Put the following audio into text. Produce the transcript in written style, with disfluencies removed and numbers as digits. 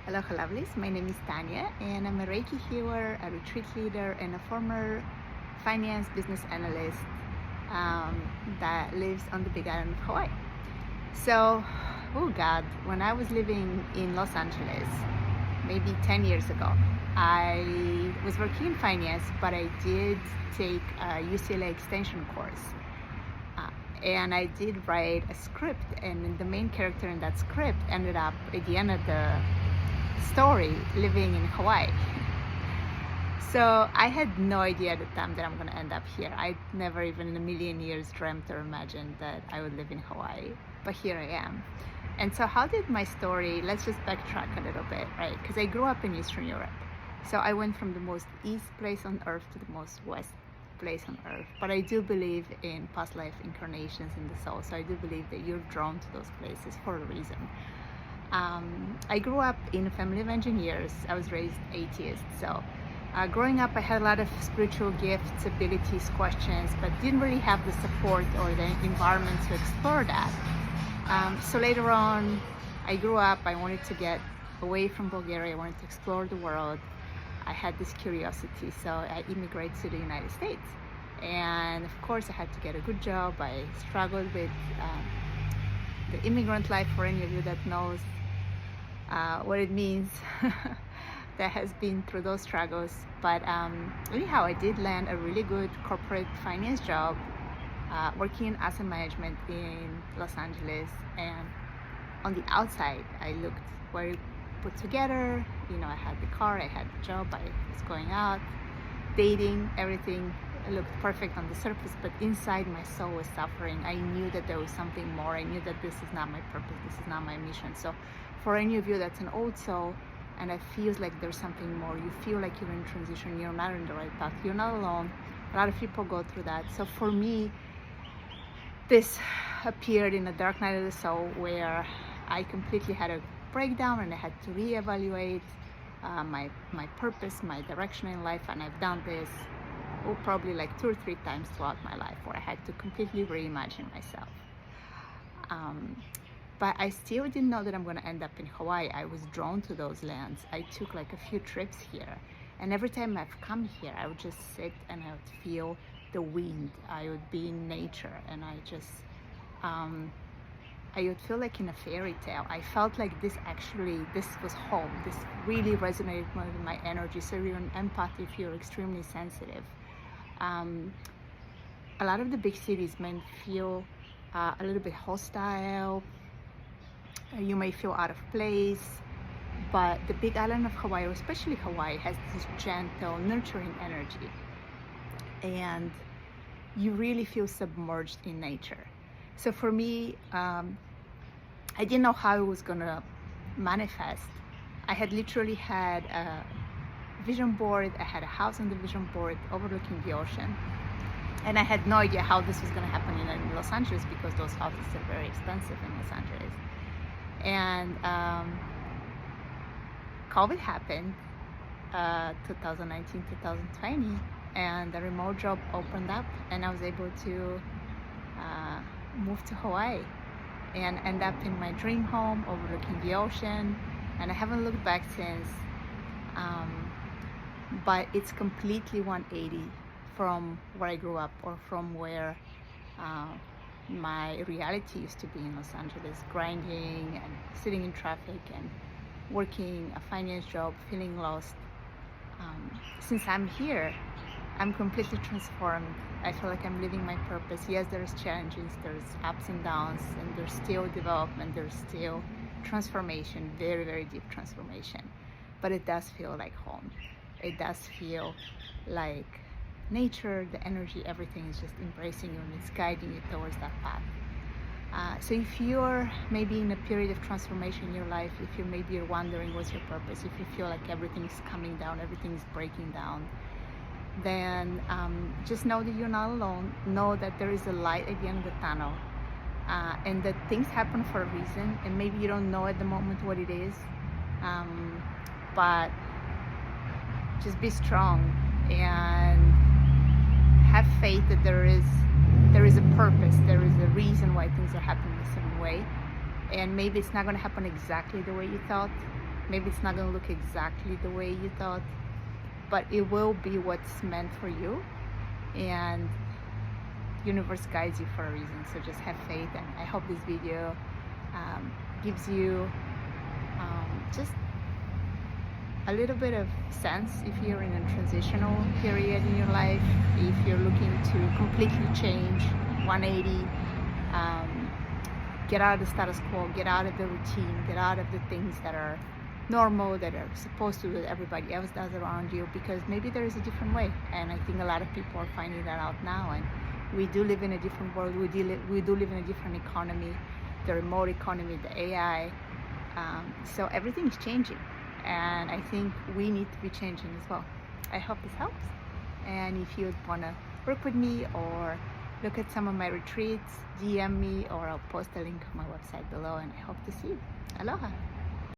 Aloha lovelies, my name is Tanya and I'm a Reiki healer, a retreat leader, and a former finance business analyst that lives on the big island of Hawaii. So, oh God, when I was living in Los Angeles, maybe 10 years ago, I was working in finance, but I did take a UCLA extension course. And I did write a script, and the main character in that script ended up at the end of the story living in Hawaii. So I had no idea at the time that I'm going to end up here. I never even in a million years dreamt or imagined that I would live in Hawaii, but here I am. And so how did my story, let's just backtrack a little bit, right? Because I grew up in Eastern Europe. So I went from the most east place on earth to the most west place on earth. But I do believe in past life incarnations in the soul. So I do believe that you're drawn to those places for a reason. I grew up in a family of engineers. I was raised atheist. So growing up, I had a lot of spiritual gifts, abilities, questions, but didn't really have the support or the environment to explore that. So later on, I grew up, I wanted to get away from Bulgaria. I wanted to explore the world. I had this curiosity, so I immigrated to the United States. And of course, I had to get a good job. I struggled with the immigrant life, for any of you that knows what it means, that has been through those struggles. But anyhow, I did land a really good corporate finance job, working in asset management in Los Angeles. And on the outside, I looked very put together. You know, I had the car, I had the job, I was going out, dating, everything looked perfect on the surface, but inside my soul was suffering. I knew that there was something more. I knew that this is not my purpose, this is not my mission. So for any of you that's an old soul and it feels like there's something more, you feel like you're in transition, you're not in the right path, you're not alone. A lot of people go through that. So for me, this appeared in a dark night of the soul where I completely had a breakdown and I had to reevaluate my purpose, my direction in life. And I've done this probably like 2 or 3 times throughout my life, where I had to completely reimagine myself. But I still didn't know that I'm going to end up in Hawaii. I was drawn to those lands. I took like a few trips here, and every time I've come here, I would just sit and I would feel the wind. I would be in nature, and I would feel like in a fairy tale. I felt like this was home. This really resonated with my energy. So you're an empath if you're extremely sensitive. A lot of the big cities may feel a little bit hostile. You may feel out of place, but the big island of Hawaii, or especially Hawaii, has this gentle, nurturing energy. And you really feel submerged in nature. So for me, I didn't know how it was gonna manifest. I had literally had a vision board. I had a house on the vision board overlooking the ocean. And I had no idea how this was gonna happen in Los Angeles, because those houses are very expensive in Los Angeles. And COVID happened, 2019, 2020, and the remote job opened up, and I was able to move to Hawaii and end up in my dream home overlooking the ocean. And I haven't looked back since, but it's completely 180 from where I grew up, or from where my reality used to be in Los Angeles, grinding and sitting in traffic and working a finance job, feeling lost. Since I'm here, I'm completely transformed. I feel like I'm living my purpose. Yes, there's challenges, there's ups and downs, and there's still development, there's still transformation, very, very deep transformation. But it does feel like home. It does feel like nature, the energy, everything is just embracing you and it's guiding you towards that path. So if you're maybe in a period of transformation in your life, if you're wondering what's your purpose, if you feel like everything's coming down, everything's breaking down, then just know that you're not alone. Know that there is a light at the end of the tunnel, and that things happen for a reason, and maybe you don't know at the moment what it is, but just be strong and have faith that there is a purpose, there is a reason why things are happening a certain way. And maybe it's not going to happen exactly the way you thought, Maybe it's not going to look exactly the way you thought, but it will be what's meant for you. And universe guides you for a reason. So just have faith, and I hope this video gives you just a little bit of sense if you're in a transitional period in your life, if you're looking to completely change 180, get out of the status quo, get out of the routine, get out of the things that are normal, that are supposed to, that everybody else does around you, because maybe there is a different way. And I think a lot of people are finding that out now. And we do live in a different world. We do live in a different economy, the remote economy, the AI. So everything is changing, and I think we need to be changing as well. I hope this helps. And if you want to work with me or look at some of my retreats, DM me, or I'll post a link on my website below, and I hope to see you. Aloha.